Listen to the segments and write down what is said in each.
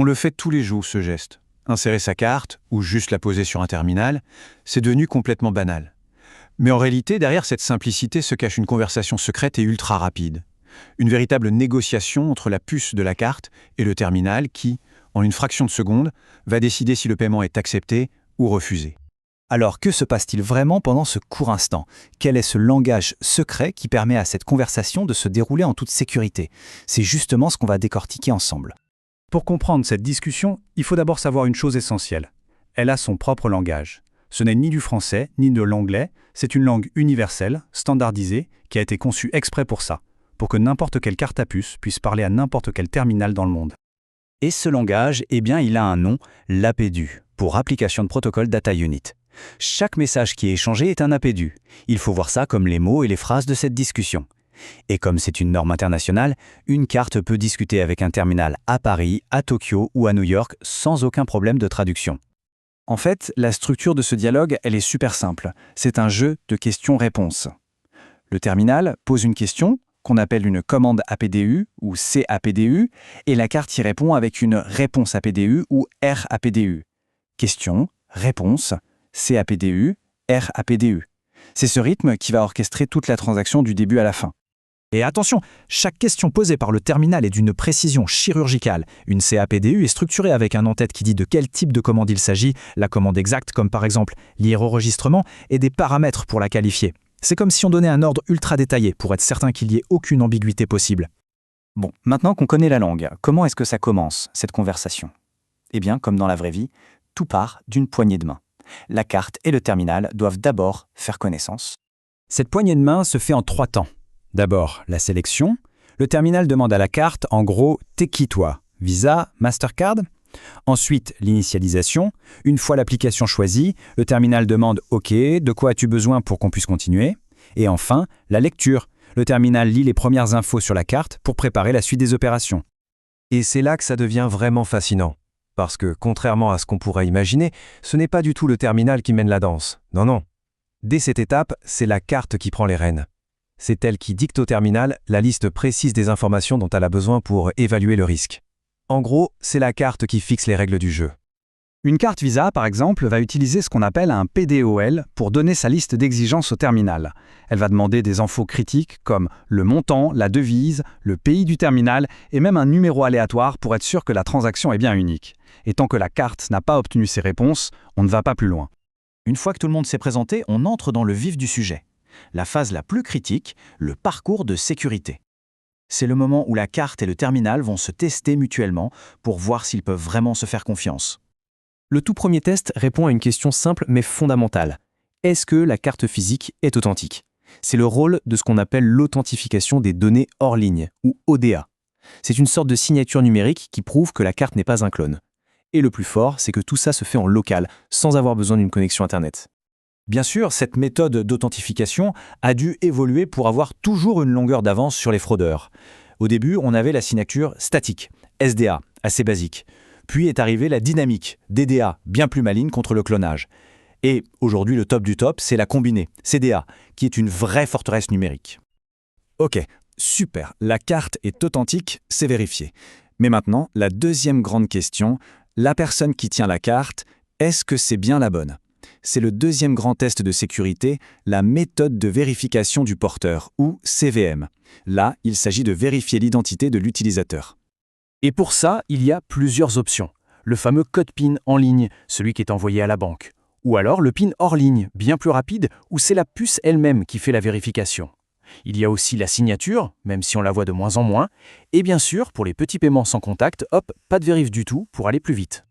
On le fait tous les jours, ce geste. Insérer sa carte, ou juste la poser sur un terminal, c'est devenu complètement banal. Mais en réalité, derrière cette simplicité se cache une conversation secrète et ultra rapide. Une véritable négociation entre la puce de la carte et le terminal qui, en une fraction de seconde, va décider si le paiement est accepté ou refusé. Alors que se passe-t-il vraiment pendant ce court instant? Quel est ce langage secret qui permet à cette conversation de se dérouler en toute sécurité? C'est justement ce qu'on va décortiquer ensemble. Pour comprendre cette discussion, il faut d'abord savoir une chose essentielle. Elle a son propre langage. Ce n'est ni du français, ni de l'anglais, c'est une langue universelle, standardisée, qui a été conçue exprès pour ça, pour que n'importe quelle carte à puce puisse parler à n'importe quel terminal dans le monde. Et ce langage, eh bien, il a un nom, l'APDU, pour Application de Protocol Data Unit. Chaque message qui est échangé est un APDU. Il faut voir ça comme les mots et les phrases de cette discussion. Et comme c'est une norme internationale, une carte peut discuter avec un terminal à Paris, à Tokyo ou à New York sans aucun problème de traduction. En fait, la structure de ce dialogue, elle est super simple. C'est un jeu de questions-réponses. Le terminal pose une question, qu'on appelle une commande APDU ou CAPDU, et la carte y répond avec une réponse APDU ou RAPDU. Question, réponse, CAPDU, RAPDU. C'est ce rythme qui va orchestrer toute la transaction du début à la fin. Et attention, chaque question posée par le terminal est d'une précision chirurgicale. Une CAPDU est structurée avec un en-tête qui dit de quel type de commande il s'agit, la commande exacte comme par exemple lire au enregistrement, et des paramètres pour la qualifier. C'est comme si on donnait un ordre ultra détaillé pour être certain qu'il n'y ait aucune ambiguïté possible. Bon, maintenant qu'on connaît la langue, comment est-ce que ça commence, cette conversation? Eh bien, comme dans la vraie vie, tout part d'une poignée de main. La carte et le terminal doivent d'abord faire connaissance. Cette poignée de main se fait en 3 temps. D'abord, la sélection. Le terminal demande à la carte, en gros, « t'es qui toi ?» Visa, Mastercard. Ensuite, l'initialisation. Une fois l'application choisie, le terminal demande « OK, de quoi as-tu besoin pour qu'on puisse continuer ?» Et enfin, la lecture. Le terminal lit les premières infos sur la carte pour préparer la suite des opérations. Et c'est là que ça devient vraiment fascinant. Parce que, contrairement à ce qu'on pourrait imaginer, ce n'est pas du tout le terminal qui mène la danse. Non, non. Dès cette étape, c'est la carte qui prend les rênes. C'est elle qui dicte au terminal la liste précise des informations dont elle a besoin pour évaluer le risque. En gros, c'est la carte qui fixe les règles du jeu. Une carte Visa, par exemple, va utiliser ce qu'on appelle un PDOL pour donner sa liste d'exigences au terminal. Elle va demander des infos critiques comme le montant, la devise, le pays du terminal et même un numéro aléatoire pour être sûr que la transaction est bien unique. Et tant que la carte n'a pas obtenu ses réponses, on ne va pas plus loin. Une fois que tout le monde s'est présenté, on entre dans le vif du sujet. La phase la plus critique, le parcours de sécurité. C'est le moment où la carte et le terminal vont se tester mutuellement pour voir s'ils peuvent vraiment se faire confiance. Le tout premier test répond à une question simple mais fondamentale. Est-ce que la carte physique est authentique? C'est le rôle de ce qu'on appelle l'authentification des données hors ligne, ou ODA. C'est une sorte de signature numérique qui prouve que la carte n'est pas un clone. Et le plus fort, c'est que tout ça se fait en local, sans avoir besoin d'une connexion Internet. Bien sûr, cette méthode d'authentification a dû évoluer pour avoir toujours une longueur d'avance sur les fraudeurs. Au début, on avait la signature statique, SDA, assez basique. Puis est arrivée la dynamique, DDA, bien plus maligne contre le clonage. Et aujourd'hui, le top du top, c'est la combinée, CDA, qui est une vraie forteresse numérique. Ok, super, la carte est authentique, c'est vérifié. Mais maintenant, la deuxième grande question, la personne qui tient la carte, est-ce que c'est bien la bonne ? C'est le deuxième grand test de sécurité, la méthode de vérification du porteur, ou CVM. Là, il s'agit de vérifier l'identité de l'utilisateur. Et pour ça, il y a plusieurs options. Le fameux code PIN en ligne, celui qui est envoyé à la banque. Ou alors le PIN hors ligne, bien plus rapide, où c'est la puce elle-même qui fait la vérification. Il y a aussi la signature, même si on la voit de moins en moins. Et bien sûr, pour les petits paiements sans contact, hop, pas de vérif du tout pour aller plus vite.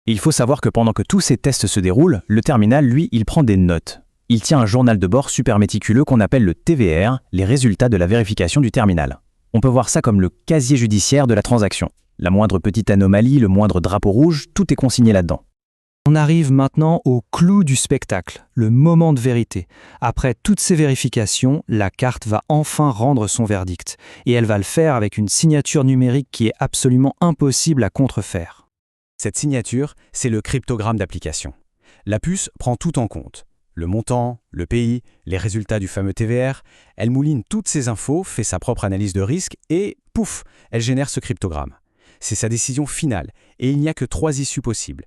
Il faut savoir que pendant que tous ces tests se déroulent, le terminal, lui, il prend des notes. Il tient un journal de bord super méticuleux qu'on appelle le TVR, les résultats de la vérification du terminal. On peut voir ça comme le casier judiciaire de la transaction. La moindre petite anomalie, le moindre drapeau rouge, tout est consigné là-dedans. On arrive maintenant au clou du spectacle, le moment de vérité. Après toutes ces vérifications, la carte va enfin rendre son verdict. Et elle va le faire avec une signature numérique qui est absolument impossible à contrefaire. Cette signature, c'est le cryptogramme d'application. La puce prend tout en compte. Le montant, le pays, les résultats du fameux TVR. Elle mouline toutes ces infos, fait sa propre analyse de risque et pouf, elle génère ce cryptogramme. C'est sa décision finale, et il n'y a que 3 issues possibles.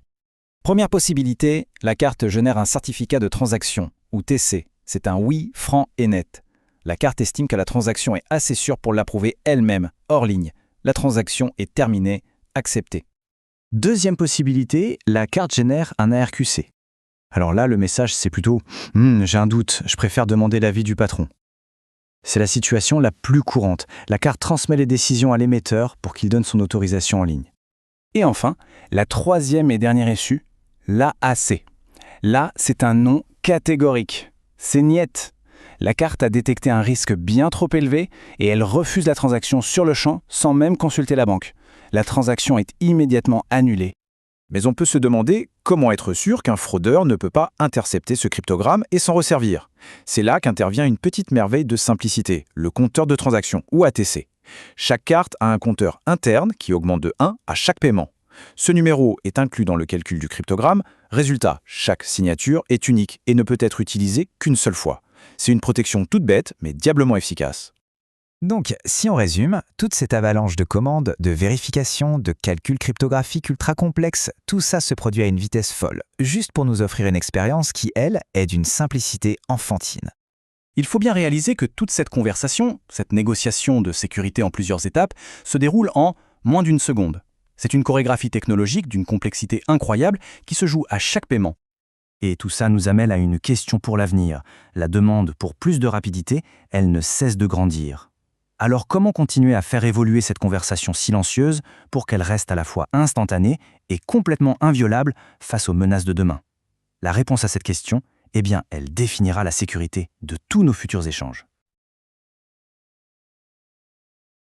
Première possibilité, la carte génère un certificat de transaction, ou TC. C'est un oui franc et net. La carte estime que la transaction est assez sûre pour l'approuver elle-même, hors ligne. La transaction est terminée, acceptée. Deuxième possibilité, la carte génère un ARQC. Alors là, le message, c'est plutôt « j'ai un doute, je préfère demander l'avis du patron ». C'est la situation la plus courante. La carte transmet les décisions à l'émetteur pour qu'il donne son autorisation en ligne. Et enfin, la troisième et dernière issue, l'AAC. Là, c'est un non catégorique. C'est niet. La carte a détecté un risque bien trop élevé et elle refuse la transaction sur le champ sans même consulter la banque. La transaction est immédiatement annulée. Mais on peut se demander comment être sûr qu'un fraudeur ne peut pas intercepter ce cryptogramme et s'en resservir. C'est là qu'intervient une petite merveille de simplicité, le compteur de transaction ou ATC. Chaque carte a un compteur interne qui augmente de 1 à chaque paiement. Ce numéro est inclus dans le calcul du cryptogramme. Résultat, chaque signature est unique et ne peut être utilisée qu'une seule fois. C'est une protection toute bête, mais diablement efficace. Donc, si on résume, toute cette avalanche de commandes, de vérifications, de calculs cryptographiques ultra complexes, tout ça se produit à une vitesse folle, juste pour nous offrir une expérience qui, elle, est d'une simplicité enfantine. Il faut bien réaliser que toute cette conversation, cette négociation de sécurité en plusieurs étapes, se déroule en moins d'1 seconde. C'est une chorégraphie technologique d'une complexité incroyable qui se joue à chaque paiement. Et tout ça nous amène à une question pour l'avenir. La demande pour plus de rapidité, elle ne cesse de grandir. Alors comment continuer à faire évoluer cette conversation silencieuse pour qu'elle reste à la fois instantanée et complètement inviolable face aux menaces de demain? La réponse à cette question, eh bien, elle définira la sécurité de tous nos futurs échanges.